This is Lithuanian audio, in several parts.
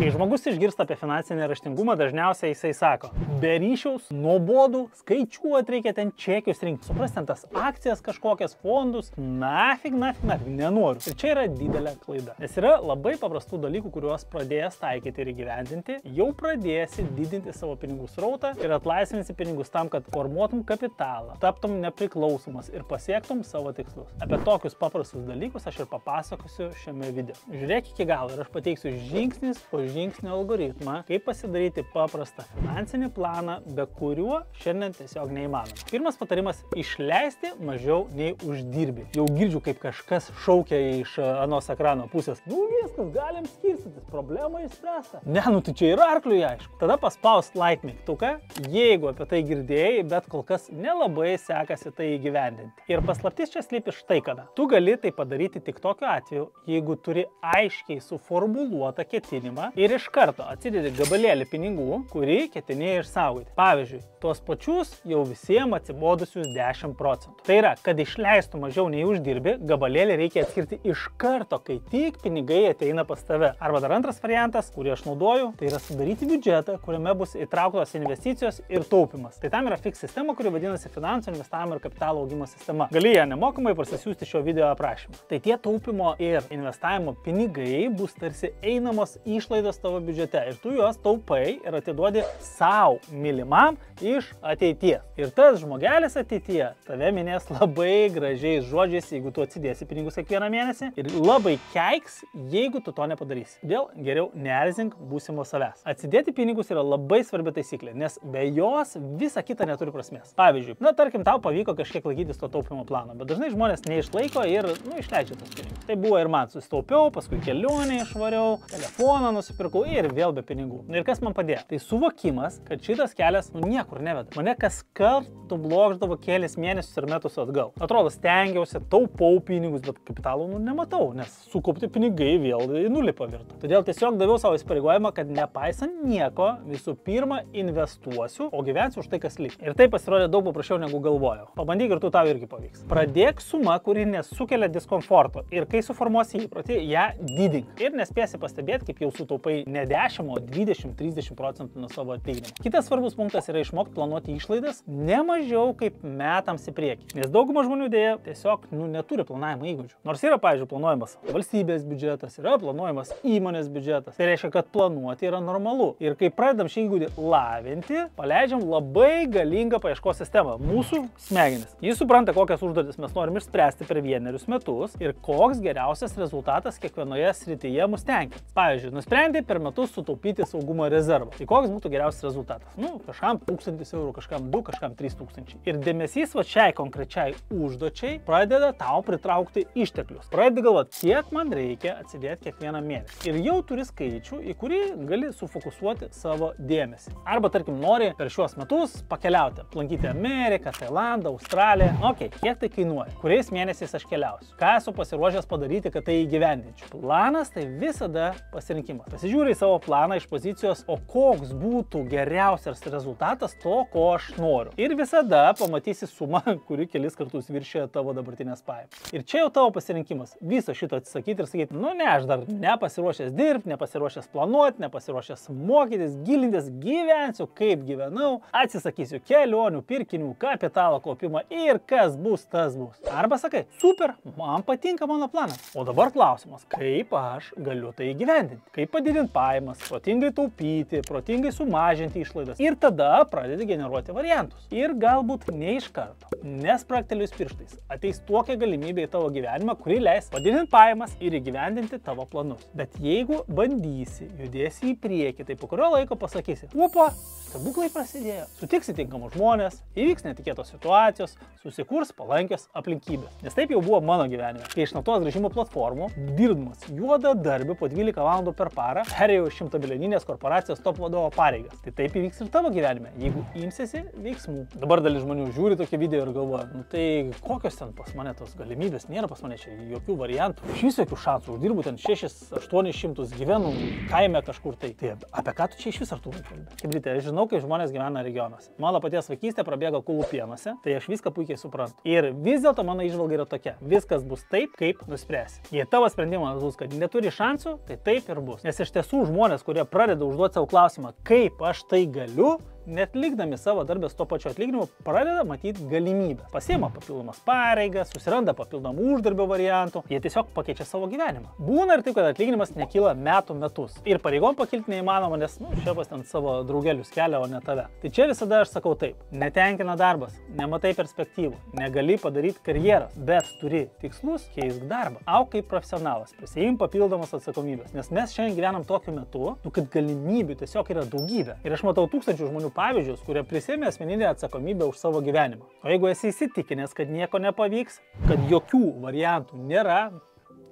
Kai žmogus išgirsta apie finansinį raštingumą, dažniausiai jisai sako, be ryšiaus, nuobodų, skaičiuoti reikia ten čekius rinkti, suprasti ten tas akcijas kažkokias, fondus, nafig, nenoriu. Ir čia yra didelė klaida. Nes yra labai paprastų dalykų, kuriuos pradėjęs taikyti ir įgyvendinti, jau pradėsi didinti savo pinigų srautą ir atlaisvinsi pinigus tam, kad formuotum kapitalą, taptum nepriklausomas ir pasiektum savo tikslus. Apie tokius paprastus dalykus aš ir papasakosiu šiame video. Žiūrėk iki galo ir aš pateiksiu žingsnis po žingsnio algoritmą, kaip pasidaryti paprastą finansinį planą, be kuriuo šiandien tiesiog neįmanoma. Pirmas patarimas - išleisti mažiau nei uždirbi. Jau girdžiu, kaip kažkas šaukia iš anos ekrano pusės. Nu viskas, galim skirstytis, problema išspręsta. Ne, nu tai čia yra arkliui aišku. Tada paspausk like mygtuką, jeigu apie tai girdėjai, bet kol kas nelabai sekasi tai įgyvendinti. Ir paslaptis čia slypi štai kada. Tu gali tai padaryti tik tokiu atveju, jeigu turi aiškiai suformuluotą ketinimą ir iš karto atsidedi gabalėlį pinigų, kurį ketinėjai išsaugoti. Pavyzdžiui, tuos pačius jau visiems atsibodusius 10 procentų. Tai yra, kad išleistų mažiau nei uždirbi, gabalėlį reikia atskirti iš karto, kai tik pinigai ateina pas tave. Arba dar antras variantas, kurį aš naudoju, tai yra sudaryti biudžetą, kuriame bus įtrauktos investicijos ir taupimas. Tai tam yra fix sistema, kuri vadinasi finansų investavimo ir kapitalo augimo sistema. Gali ją nemokamai parsisiųsti šio video aprašymą. Tai tie taupimo ir investavimo pinigai bus tarsi einamos išlaidos tavo biudžete ir tu juos taupai ir atiduodi savo mylimam iš ateities. Ir tas žmogelis ateityje tave minės labai gražiais žodžiais, jeigu tu atsidėsi pinigus kiekvieną mėnesį ir labai keiks, jeigu tu to nepadarysi. Dėl geriau neerzink būsimo savęs. Atsidėti pinigus yra labai svarbi taisyklė, nes be jos visa kita neturi prasmės. Pavyzdžiui, tarkim, tau pavyko kažkiek laikytis to taupimo plano, bet dažnai žmonės neišlaiko ir išleidžia tos pinigus. Tai buvo ir man, susitaupiau, paskui kelionę išvariau, telefoną nusipirkau ir vėl be pinigų. Ir kas man padėjo? Tai suvokimas, kad šitas kelias niekur neveda. Mane kas kartų blokždavo kelis mėnesius ir metus atgal. Atrodo, stengiausi, taupau pinigus, bet kapitalo nematau, nes sukaupti pinigai vėl į nulį pavirto. Todėl tiesiog daviau savo įsipareigojimą, kad nepaisant nieko, visų pirma investuosiu, o gyvensiu už tai, kas liks. Ir tai pasirodė daug paprasčiau negu galvojau. Pabandyk ir tu tau irgi pavyks. Pradėk suma, kuri nesukelia diskomforto. Ir kai suformuosi įprotį, ją didink. Ir nespėsi pastebėti, kaip jau sutaupai ne 10, o 20-30 procentų nuo savo atlyginimo. Kitas svarbus punktas yra išmokti planuoti išlaidas ne mažiau kaip metams į priekį. Nes dauguma žmonių dėja tiesiog neturi planavimo įgūdžių. Nors yra, pavyzdžiui, planuojamas valstybės biudžetas, yra planuojamas įmonės biudžetas. Tai reiškia, kad planuoti yra normalu. Ir kai pradedam šį įgūdį lavinti, paleidžiam labai galingą paieškos sistemą. Mūsų smegenis. Jis supranta, kokias užduotis mes norim išspręsti per 1 metus ir koks geriausias rezultatas kiekvienoje srityje mus tenkins. Pavyzdžiui, nusprendė per metus sutaupyti saugumo rezervą. Tai koks būtų geriausias rezultatas? Kažkam 1000 eurų, kažkam 2, kažkam 3000. Ir dėmesys šiai konkrečiai užduočiai pradeda tau pritraukti išteklius. Pradedi galvoti, kiek man reikia atsidėti kiekvieną mėnesį. Ir jau turi skaičių, į kurį gali sufokusuoti savo dėmesį. Arba, tarkim, nori per šiuos metus pakeliauti, aplankyti Ameriką, Tailandą, Australiją. Ok, kiek tai kainuoja? Kuriais mėnesiais aš keliausiu? Ką esu pasiruošęs padaryti, kad tai įgyvendinčiau? Planas tai visada pasirinkimas. Pasižiūrė į savo planą iš pozicijos, o koks būtų geriausias rezultatas to, ko aš noriu. Ir visada pamatysi sumą, kuri kelis kartus viršė tavo dabartinės pajamas. Ir čia jau tavo pasirinkimas. Viso šito atsisakyti ir sakyti, ne, aš dar nepasiruošęs dirbti, nepasiruošęs planuoti, nepasiruošęs mokytis, gilintis, gyvensiu, kaip gyvenau, atsisakysiu kelionių, pirkinių, kapitalo kaupimą ir kas bus, tas bus. Arba sakai, super, man patinka mano planas. O dabar klausimas, kaip aš galiu tai įgyvendinti? Kaip padidinti pajamas, protingai taupyti, protingai sumažinti išlaidas. Ir tada pradedi generuoti variantus. Ir galbūt ne iš karto, nespraktelius pirštais, ateis tokia galimybė į tavo gyvenimą, kuri leis padidinti pajamas ir įgyvendinti tavo planus. Bet jeigu bandysi, judėsi į priekį, tai po kurio laiko pasakysi, opa, stebuklai prasidėjo, sutiksi tinkamus žmonės, įvyks netikėtos situacijos, susikurs palankios aplinkybės. Nes taip jau buvo mano gyvenime. Kai iš naftos grąžimo platformų, dirbdamas juodą darbį po 12 valandų per parą, perėjau 100 milijoninės korporacijos top vadovo pareigas. Tai taip įvyks ir tavo gyvenime, jeigu imsiesi veiksmų. Dabar dalis žmonių žiūri tokį video ir galvoja, tai kokios ten pas mane tos galimybės, nėra pas mane čia jokių variantų. Iš vis jokių šansų, uždirbu ten 600-800, gyvenu kaime kažkur tai. Tai apie ką tu čia iš vis ar tu kalbi? Kaip ryte, aš žinau, kaip žmonės gyvena regionuose. Mano paties vaikystė prabėgo Kulupienuose, tai aš viską puikiai suprantu. Ir vis dėlto mano įžvalga yra tokia, viskas bus taip, kaip nuspręsi. Jei tavo sprendimas bus, kad neturi šansų, tai taip ir bus. Nes iš iš tiesų žmonės, kurie pradeda užduoti savo klausimą, kaip aš tai galiu, net likdami savo darbės to pačio atlyginimu, pradeda matyti galimybę. Pasiima papildomas pareigas, susiranda papildomų uždarbio variantų, jie tiesiog pakeičia savo gyvenimą. Būna ir taip, kad atlyginimas nekyla metus. Ir pareigom pakilti neįmanoma, nes, šefas ten savo draugelius kelia, o ne tave. Tai čia visada aš sakau taip, netenkina darbas, nematai perspektyvų, negali padaryti karjeros, bet turi tikslus, keisk darbą. Auk kaip profesionalas, prisiim papildomas atsakomybės, nes mes šiandien gyvenam tokiu metu, kad galimybių tiesiog yra daugybė. Ir aš matau tūkstančių žmonių pavyzdžius, kurie prisėmė asmeninę atsakomybę už savo gyvenimą. O jeigu esi įsitikinęs, kad nieko nepavyks, kad jokių variantų nėra,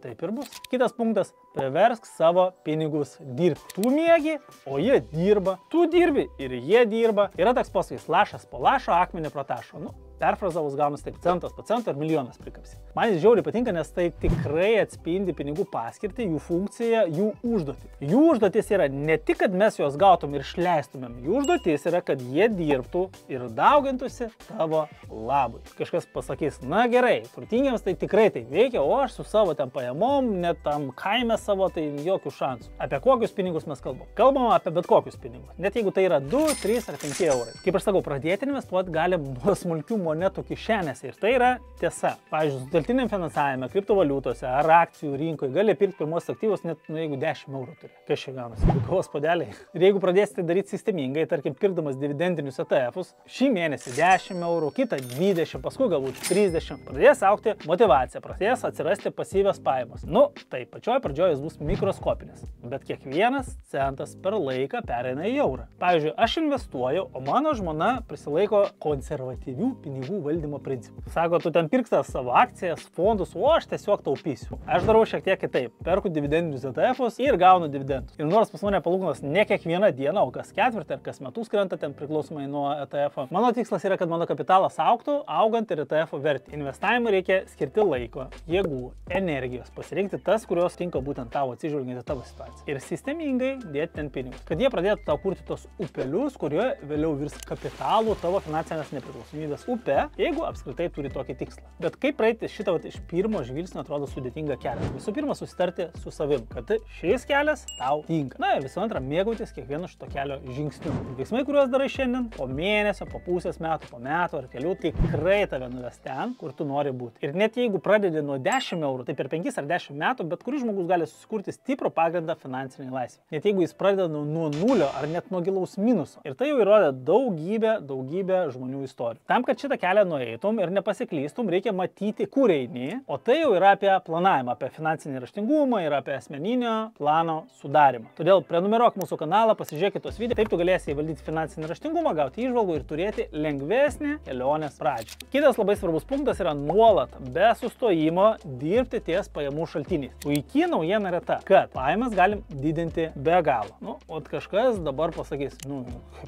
taip ir bus. Kitas punktas – priversk savo pinigus dirbti. Tu miegi, o jie dirba. Tu dirbi ir jie dirba. Yra toks posakis, lašas po lašo, akmenį pro tašo. Perfrazavus gaunas taip centas po cento ir milijonas prikapsi. Man jis žiauriai patinka, nes tai tikrai atspindi pinigų paskirtį, jų funkciją, jų užduotį. Jų užduotis yra ne tik, kad mes juos gautum ir išleistumėm, jų užduotis yra, kad jie dirbtų ir daugintųsi tavo labui. Kažkas pasakys, na gerai, turtingiems tai tikrai tai veikia, o aš su savo ten pajamom, net tam kaime savo, tai jokių šansų. Apie kokius pinigus mes kalbam? Kalbam apie bet kokius pinigus. Net jeigu tai yra 2, 3 ar 5 eurai. Kaip aš sakau, pradėti investuoti galim nuo smulkių monetų kišenėse ir tai yra tiesa. Pavyzdžiui, sutelktiniam finansavime, kriptovaliutose ar akcijų rinkoje gali pirkti pirmos aktyvus net jeigu 10 eurų turi. Kas čia gaunasi? Kavos puodeliai. Ir jeigu pradėsite daryti sistemingai, tarkim, pirkdamas dividendinius ETF-us, šį mėnesį 10 eurų, kitą 20, paskui galbūt 30, pradės augti motivacija, pradės atsirasti pasyvios pajamos. Tai pačioj pradžioje jis bus mikroskopinis, bet kiekvienas centas per laiką pereina į eurą. Pavyzdžiui, aš investuoju, o mano žmona prisilaiko konservatyvių pinigų valdymo principų. Sako, tu ten pirkstas savo akcijas, fondus, o aš tiesiog taupysiu. Aš darau šiek tiek kitaip. Perku dividendinius ETF-us ir gaunu dividendus. Ir nors pas mane palūkanos ne kiekvieną dieną, o kas ketvirtį ar kas metus krenta ten priklausomai nuo ETF-o. Mano tikslas yra, kad mano kapitalas augtų, augant ir ETF-o vertį. Investavimui reikia skirti laiko, jėgų, energijos, pasirinkti tas, kurios tinka būtent tavo atsižvelgiant į tavo situaciją. Ir sistemingai dėti ten pinigus. Kad jie pradėtų tau kurti tos upelius, kurie vėliau virs kapitalu tavo finansinės nepriklausomybės upė, jeigu apskritai turi tokį tikslą. Bet kaip praeiti šitą iš pirmo žvilgsnio atrodo sudėtinga kelias. Visų pirma, susitarti su savim, kad šis kelias tau tinka. Na ir visų antra, mėgautis kiekvienu šito kelio žingsniu. Veiksmai, kuriuos darai šiandien, po mėnesio, po pusės metų, po metų ar kelių, tikrai tave nuves ten, kur tu nori būti. Ir net jeigu pradedi nuo 10 eurų, tai per 5 ar 10 metų, bet kuris žmogus gali susikurti stiprų pagrindą finansiniai laisvei. Net jeigu jis pradeda nuo nulio ar net nuo gilaus minuso. Ir tai jau įrodė daugybė žmonių istorijų. Tam, kad šitą kelią nueitum ir nepasiklystum, reikia matyti, kur eini, o tai jau yra apie planavimą, apie finansinį raštingumą ir apie asmeninio plano sudarimą. Todėl prenumeruok mūsų kanalą, pasižiūrėk tos video, taip tu galėsi įvaldyti finansinį raštingumą, gauti įžvalgų ir turėti lengvesnį kelionės pradžią. Kitas labai svarbus punktas yra nuolat, be sustojimo, dirbti ties pajamų šaltiniais. Puikiai naujiena yra ta, kad pajamas galim didinti be galo. O kažkas dabar pasakys,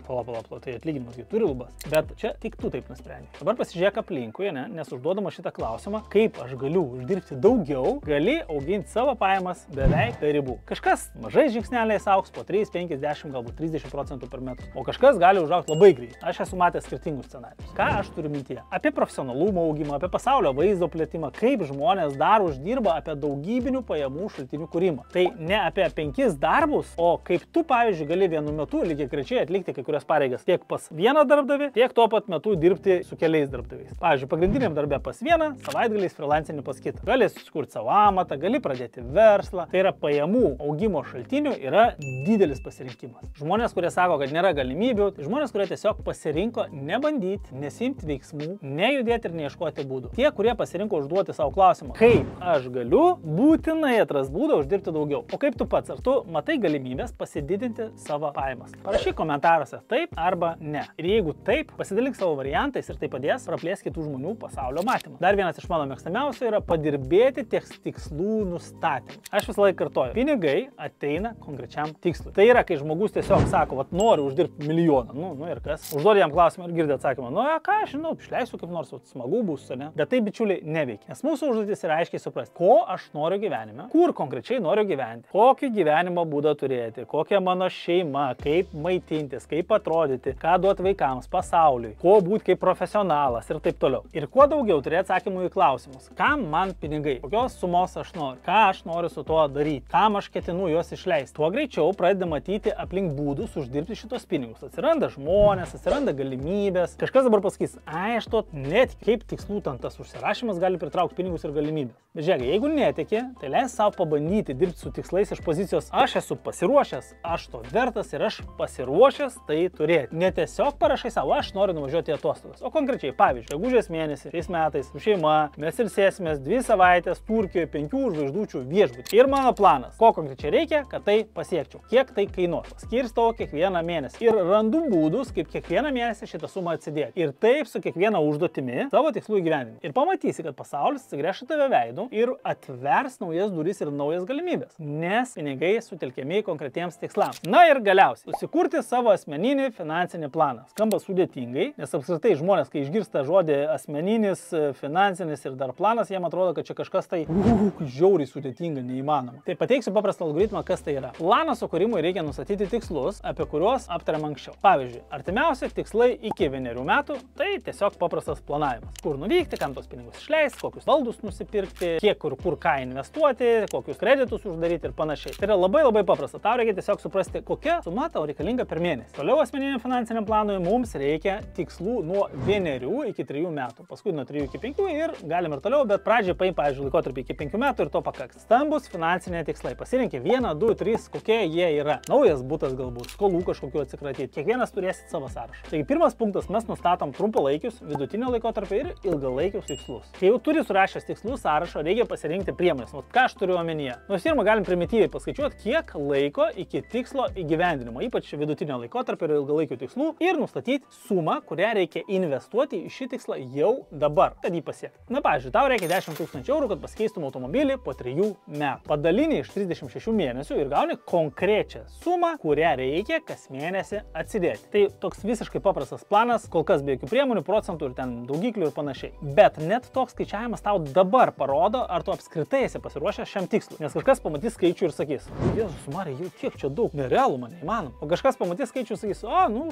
pala, tai atlyginimas turi lubas, bet čia tik tu taip nusprendži. Dabar pasižiūrėk aplinkui, nes užduodama šitą klausimą, kaip aš galiu uždirbti daugiau, gali auginti savo pajamas beveik be ribų. Kažkas mažais žingsneliais augs po 3, 5, 10, galbūt 30% per metus, o kažkas gali užaugti labai greit. Aš esu matęs skirtingus scenarijus. Ką aš turiu mintyje? Apie profesionalumo augimą, apie pasaulio vaizdo plėtimą, kaip žmonės dar uždirba, apie daugybinių pajamų šaltinių kūrimą. Tai ne apie 5 darbus, o kaip tu, pavyzdžiui, gali vienu metu lygiagrečiai atlikti kai kurias pareigas tiek pas vieną darbdavį, tiek tuo pat metu dirbti su keliais darbdaviais. Pavyzdžiui, pagrindiniam darbė pas vieną, savaitgaliais freelancini pas kitą. Gali susikurti savo amatą, gali pradėti verslą. Tai yra pajamų augimo šaltinių yra didelis pasirinkimas. Žmonės, kurie sako, kad nėra galimybių, tai žmonės, kurie tiesiog pasirinko nebandyti, nesimti veiksmų, nejudėti ir neieškoti būdų. Tie, kurie pasirinko užduoti savo klausimą, kaip aš galiu, būtinai atras būdą uždirbti daugiau. O kaip tu pats, ar tu matai galimybės pasididinti savo pajamas? Parašyk komentaruose taip arba ne. Ir jeigu taip, pasidalink savo variantais ir tai padės praplėsti kitų žmonių pasaulio matymą. Dar vienas iš mano mėgstamiausių yra padirbėti ties tikslų nustatymu. Aš visą laiką kartoju, pinigai ateina konkrečiam tikslui. Tai yra, kai žmogus tiesiog sako, noriu uždirbti milijoną. Ir kas? Užduodi jam klausimą ir girdi atsakymą, ką aš žinau, išleisiu kaip nors, smagu bus, ne? Bet tai, bičiuliai, neveikia. Nes mūsų užduotis yra aiškiai suprasti, ko aš noriu gyvenime, kur konkrečiai konkrečiai noriu gyventi, kokį gyvenimo būdą turėti, kokia mano šeima, kaip maitintis, kaip atrodyti, ką duoti vaikams, pasauliui, ko būti kaip profesionalas ir taip toliau. Ir kuo daugiau turi atsakymų į klausimus, kam man pinigai, kokios sumos aš noriu, ką aš noriu su tuo daryti, kam aš ketinu juos išleisti, tuo greičiau pradedi matyti aplink būdus uždirbti šitos pinigus. Atsiranda žmonės, atsiranda galimybės. Kažkas dabar pasakys, aš to net kaip tikslų tas užsirašymas gali pritraukti pinigus ir galimybės. Bet žiūrėk, jeigu netiki, tai leis savo pabandyti dirbti su tikslais iš pozicijos aš esu pasiruošęs, aš to vertas ir aš pasiruošęs tai turėti. Ne tiesiog parašai savo, aš noriu nuvažiuoti į atostogas, o konkrečiai, pavyzdžiui, gegužės mėnesį, šiais metais su šeima mes ilsėsimės 2 savaitės Turkijoje 5 žvaigždučių viešbutį. Ir mano planas, ko konkrečiai reikia, kad tai pasiekčiau, kiek tai kainuos. Skirstau kiekvieną mėnesį ir randu būdus, kaip kiekvieną mėnesį šitą sumą atsidėti. Ir taip su kiekviena užduotimi savo tikslų įgyvendinti. Ir pamatysi, kad pasaulis atsigręš tave veidu ir atvers naujas duris ir naujas galimybės, nes pinigai sutelkiami konkretiems tikslams. Na ir galiausiai, susikurti savo asmeninį finansinį planą. Skamba sudėtingai, nes apskritai žmonės, kai išgirsta žodį asmeninis, finansinis ir dar planas, jiem atrodo, kad čia kažkas tai žiauriai sudėtinga, neįmanoma. Tai pateiksiu paprastą algoritmą, kas tai yra. Plano sukūrimui reikia nustatyti tikslus, apie kuriuos aptariam anksčiau. Pavyzdžiui, artimiausi tikslai iki 1 metų, tai tiesiog paprastas planavimas. Kur nuvykti, kam tos pinigus išleisti, kokius baldus nusipirkti, kiek kur ką investuoti, kokius kreditus uždaryti ir panašiai. Tai yra labai paprasta. Tau reikia tiesiog suprasti, kokia suma tau reikalinga per mėnesį. Toliau asmeniniam finansiniam planui mums reikia tikslų nuo 1 iki 3 metų, paskui nuo 3 iki 5 ir galim ir toliau, bet pradžiai paim, pavyzdžiui, laikotarpį iki 5 metų ir to pakaks. Stambus finansiniai tikslai. Pasirinkė 1, 2, 3, kokie jie yra. Naujas būtas galbūt, skolų kažkokių atsikratyti. Kiekvienas turėsit savo sąrašą. Taigi pirmas punktas, mes nustatom trumpalaikius, vidutinio laikotarpio ir ilgalaikius tikslus. Kai jau turi surašęs tikslų sąrašą, reikia pasirinkti priemonės. Ką aš turiu omenyje? Nors pirmą galim primityviai paskaičiuoti, kiek laiko iki tikslo įgyvendinimo, ypač vidutinio laikotarpio ir ilgalaikių tikslų, ir nustatyti sumą, kurią reikia investuoti į šį tikslą jau dabar, kad jį pasiekti. Na, pavyzdžiui, tau reikia 10 000 eurų, kad pasikeistum automobilį po 3 metų. Padalini iš 36 mėnesių ir gauni konkrečią sumą, kurią reikia kas mėnesį atsidėti. Tai toks visiškai paprastas planas, kol kas be jokių priemonių, procentų ir ten daugiklių ir panašiai. Bet net toks skaičiavimas tau dabar parodo, ar tu apskritai esi pasiruošęs šiam tikslui. Nes kažkas pamatys skaičių ir sakys, Jėzus Marija, jau tiek čia daug, nerealu man, neįmanoma. O kažkas pamatys skaičių ir sakys,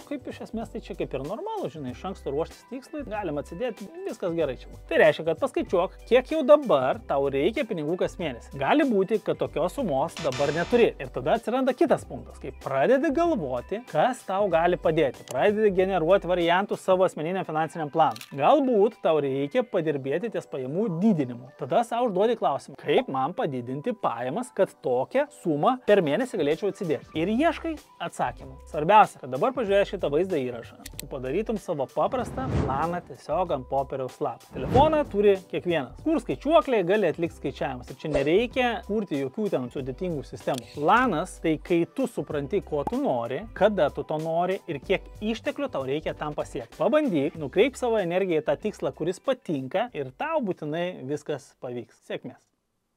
kaip iš esmės tai čia kaip ir normalu, žinai, iš anksto ruoštis tikslui, galima atsidėti, viskas gerai čia. Tai reiškia, kad paskaičiuok, kiek jau dabar tau reikia pinigų kas mėnesį. Gali būti, kad tokios sumos dabar neturi. Ir tada atsiranda kitas punktas, kai pradedi galvoti, kas tau gali padėti. Pradedi generuoti variantus savo asmeniniam finansiniam planui. Galbūt tau reikia padirbėti ties pajamų didinimu. Tada savo užduodi klausimą, kaip man padidinti pajamas, kad tokią sumą per mėnesį galėčiau atsidėti. Ir ieškai atsakymų. Svarbiausia, kad dabar pažiūrėjęs šitą vaizdą įrašą, padarytum savo paprastą planą tiesiog ant popieriaus lapo. Telefoną turi kiekvienas. Kur skaičiuokliai gali atlikti skaičiavimus. Ir čia nereikia kurti jokių ten sudėtingų sistemų. Planas tai kai tu supranti, ko tu nori, kada tu to nori ir kiek išteklių tau reikia tam pasiekti. Pabandyk, nukreip savo energiją į tą tikslą, kuris patinka ir tau būtinai viskas pavyks. Sėkmės.